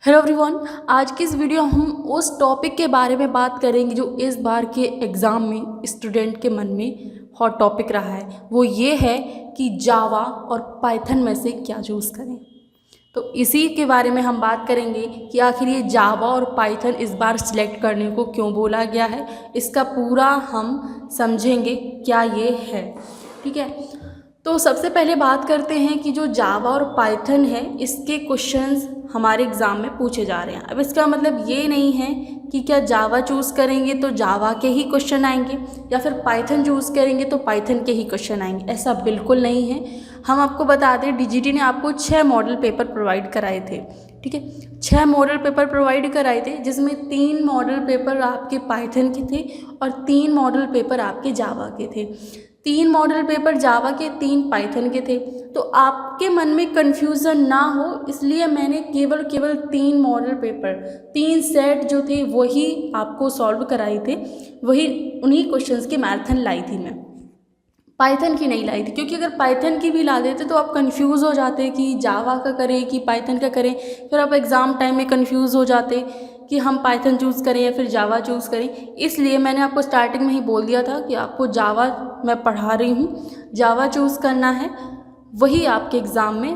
Hello everyone, आज की इस वीडियो हम उस टॉपिक के बारे में बात करेंगे जो इस बार के एग्ज़ाम में स्टूडेंट के मन में हॉट टॉपिक रहा है। वो ये है कि जावा और पाइथन में से क्या चूज़ करें। तो इसी के बारे में हम बात करेंगे कि आखिर ये जावा और पाइथन इस बार सिलेक्ट करने को क्यों बोला गया है। इसका पूरा हम समझेंगे क्या ये है, ठीक है। तो सबसे पहले बात करते हैं कि जो जावा और पाइथन है इसके क्वेश्चंस हमारे एग्ज़ाम में पूछे जा रहे हैं। अब इसका मतलब ये नहीं है कि क्या जावा चूज़ करेंगे तो जावा के ही क्वेश्चन आएंगे या फिर पाइथन चूज़ करेंगे तो पाइथन के ही क्वेश्चन आएंगे, ऐसा बिल्कुल नहीं है। हम आपको बता दें, डीजीटी ने आपको 6 मॉडल पेपर प्रोवाइड कराए थे, ठीक है। 6 मॉडल पेपर प्रोवाइड कराए थे जिसमें 3 मॉडल पेपर आपके पाइथन के थे और 3 मॉडल पेपर आपके जावा के थे। 3 मॉडल पेपर जावा के, 3 पाइथन के थे। तो आपके मन में कन्फ्यूज़न ना हो इसलिए मैंने केवल 3 मॉडल पेपर, 3 सेट जो थे वही आपको सॉल्व कराए थे, वही उन्हीं क्वेश्चंस की मैराथन लाई थी मैं, पाइथन की नहीं लाई थी। क्योंकि अगर पाइथन की भी ला देते तो आप कंफ्यूज हो जाते कि जावा का करें कि पाइथन का करें, फिर आप एग्ज़ाम टाइम में कंफ्यूज हो जाते कि हम पाइथन चूज़ करें या फिर जावा चूज़ करें। इसलिए मैंने आपको स्टार्टिंग में ही बोल दिया था कि आपको जावा मैं पढ़ा रही हूँ, जावा चूज़ करना है, वही आपके एग्ज़ाम में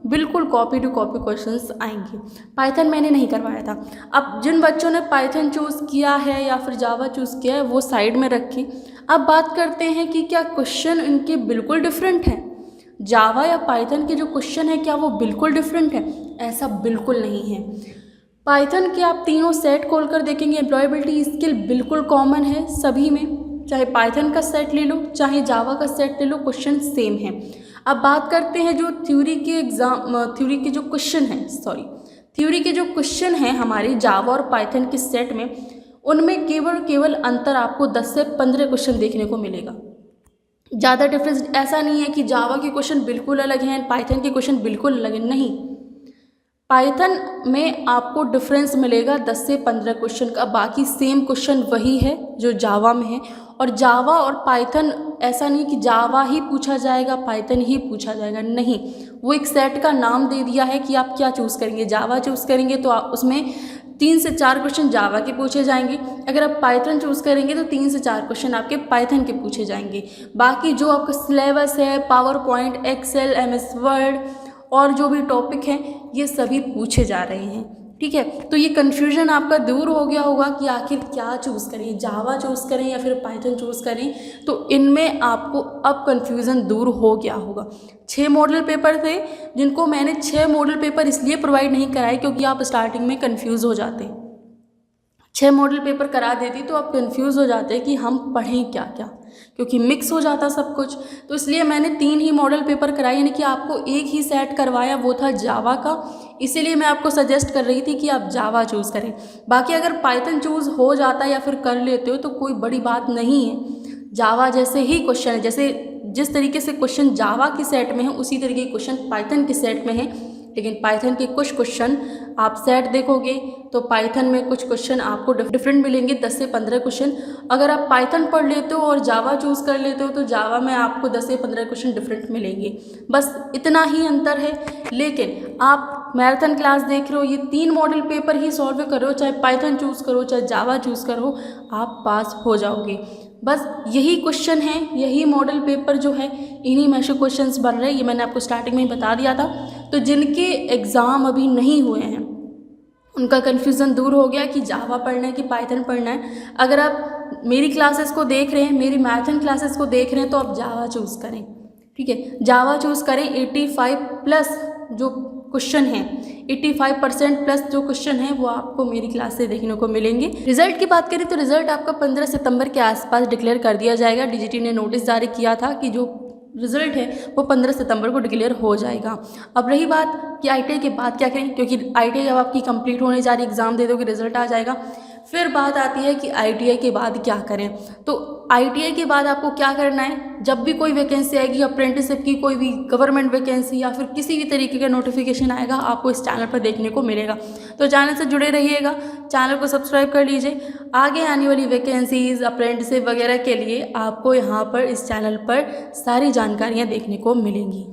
बिल्कुल कॉपी टू कॉपी क्वेश्चंस आएंगे। पाइथन मैंने नहीं करवाया था। अब जिन बच्चों ने पाइथन चूज़ किया है या फिर जावा चूज़ किया है वो साइड में रखें। अब बात करते हैं कि क्या क्वेश्चन इनके बिल्कुल डिफरेंट हैं। जावा या पाइथन के जो क्वेश्चन है क्या वो बिल्कुल डिफरेंट है? ऐसा बिल्कुल नहीं है। पाइथन के आप तीनों सेट खोल कर देखेंगे, एम्प्लॉयबिलिटी स्किल बिल्कुल कॉमन है सभी में, चाहे पाइथन का सेट ले लो चाहे जावा का सेट ले लो, क्वेश्चन सेम है। अब बात करते हैं जो थ्योरी के जो क्वेश्चन हैं हमारे जावा और पाइथन के सेट में, उनमें केवल अंतर आपको 10 से 15 क्वेश्चन देखने को मिलेगा। ज़्यादा डिफरेंस ऐसा नहीं है कि जावा के क्वेश्चन बिल्कुल अलग हैं, पाइथन के क्वेश्चन बिल्कुल अलग हैं, नहीं। पाइथन में आपको डिफरेंस मिलेगा 10 से 15 क्वेश्चन का, बाकी सेम क्वेश्चन वही है जो जावा में है। और जावा और पाइथन ऐसा नहीं कि जावा ही पूछा जाएगा पाइथन ही पूछा जाएगा, नहीं। वो एक सेट का नाम दे दिया है कि आप क्या चूज़ करेंगे। जावा चूज़ करेंगे तो आप उसमें 3 से 4 क्वेश्चन जावा के पूछे जाएंगे, अगर आप पाइथन चूज़ करेंगे तो 3 से 4 क्वेश्चन आपके पाइथन के पूछे जाएंगे। बाकी जो आपका सिलेबस है, PowerPoint, Excel, MS Word और जो भी टॉपिक हैं ये सभी पूछे जा रहे हैं, ठीक है। तो ये कन्फ्यूजन आपका दूर हो गया होगा कि आखिर क्या चूज़ करें, जावा चूज़ करें या फिर पाइथन चूज़ करें। तो इनमें आपको अब कन्फ्यूज़न दूर हो गया होगा। 6 मॉडल पेपर थे जिनको मैंने 6 मॉडल पेपर इसलिए प्रोवाइड नहीं कराए क्योंकि आप स्टार्टिंग में कन्फ्यूज़ हो जाते। 6 मॉडल पेपर करा देती तो आप कंफ्यूज हो जाते कि हम पढ़ें क्या क्या, क्योंकि मिक्स हो जाता सब कुछ। तो इसलिए मैंने 3 ही मॉडल पेपर कराए, यानी कि आपको एक ही सेट करवाया, वो था जावा का। इसीलिए मैं आपको सजेस्ट कर रही थी कि आप जावा चूज़ करें। बाकी अगर पाइथन चूज़ हो जाता है या फिर कर लेते हो तो कोई बड़ी बात नहीं है। जावा जैसे ही क्वेश्चन है, जैसे जिस तरीके से क्वेश्चन जावा के सेट में है उसी तरीके के क्वेश्चन पाइथन के सेट में है। लेकिन पाइथन के कुछ क्वेश्चन आप सेट देखोगे तो पाइथन में कुछ क्वेश्चन आपको डिफरेंट मिलेंगे, 10 से 15 क्वेश्चन। अगर आप पाइथन पढ़ लेते हो और जावा चूज़ कर लेते हो तो जावा में आपको 10 से 15 क्वेश्चन डिफरेंट मिलेंगे, बस इतना ही अंतर है। लेकिन आप मैराथन क्लास देख रहे हो, ये 3 मॉडल पेपर ही सॉल्व करो, चाहे पाइथन चूज़ करो चाहे जावा चूज़ करो, आप पास हो जाओगे। बस यही क्वेश्चन है, यही मॉडल पेपर जो है, इन्हीं में से क्वेश्चंस बन रहे हैं। ये मैंने आपको स्टार्टिंग में ही बता दिया था। तो जिनके एग्ज़ाम अभी नहीं हुए हैं उनका कन्फ्यूज़न दूर हो गया कि जावा पढ़ना है कि पाइथन पढ़ना है। अगर आप मेरी क्लासेस को देख रहे हैं, मेरी मैराथन क्लासेस को देख रहे हैं तो आप जावा चूज़ करें, ठीक है। जावा चूज़ करें। 85 प्लस जो क्वेश्चन हैं, 85% प्लस जो क्वेश्चन हैं वो आपको मेरी क्लास से देखने को मिलेंगे। रिजल्ट की बात करें तो रिजल्ट आपका 15 सितंबर के आसपास डिक्लेयर कर दिया जाएगा। डीजीटी ने नोटिस जारी किया था कि जो रिजल्ट है वो 15 सितंबर को डिक्लेयर हो जाएगा। अब रही बात कि ITI के बाद क्या करें, क्योंकि ITI जब आपकी कंप्लीट होने जा रही, एग्ज़ाम दे दोगे, रिजल्ट आ जाएगा। फिर बात आती है कि ITI के बाद क्या करें। तो ITI के बाद आपको क्या करना है, जब भी कोई वैकेंसी आएगी, अप्रेंटिसशिप की कोई भी गवर्नमेंट वैकेंसी या फिर किसी भी तरीके का नोटिफिकेशन आएगा, आपको इस चैनल पर देखने को मिलेगा। तो चैनल से जुड़े रहिएगा, चैनल को सब्सक्राइब कर लीजिए। आगे आने वाली वैकेंसीज़, अप्रेंटिसशिप वगैरह के लिए आपको यहाँ पर इस चैनल पर सारी जानकारियाँ देखने को मिलेंगी।